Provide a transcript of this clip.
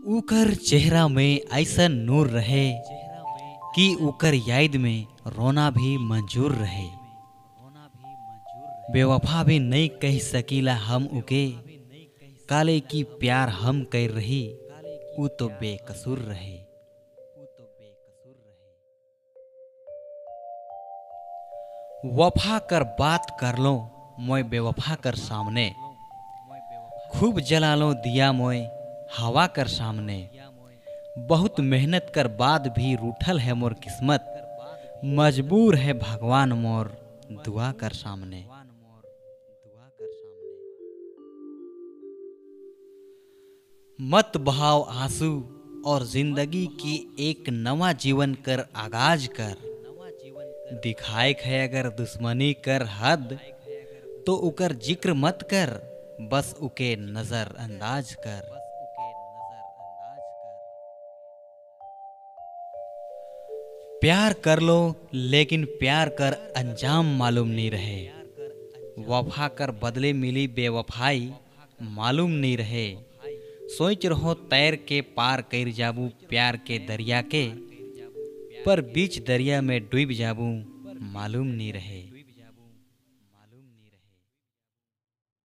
उकर चेहरा में ऐसा नूर रहे कि उकर याद में रोना भी मंजूर रहे। बेवफा भी नहीं कह सकीला हम उके, काले की प्यार हम कर रही ऊ तो बेकसूर रहे। वफा कर बात कर लो मोय बेवफा कर सामने, खूब जला लो दिया मोय हवा कर सामने। बहुत मेहनत कर बाद भी रूठल है मोर किस्मत, मजबूर है भगवान मोर दुआ कर सामने। मत बहाव आंसू और जिंदगी की एक नवा जीवन कर आगाज कर। दिखाए है अगर दुश्मनी कर हद तो उकर जिक्र मत कर, बस उके नजर अंदाज कर। प्यार कर लो लेकिन प्यार कर अंजाम मालूम नहीं रहे। वफा कर बदले मिली बेवफाई मालूम नहीं रहे। सोच रहो तैर के पार कर जाबू प्यार के दरिया के, पर बीच दरिया में डूब जाबू मालूम नहीं रहे।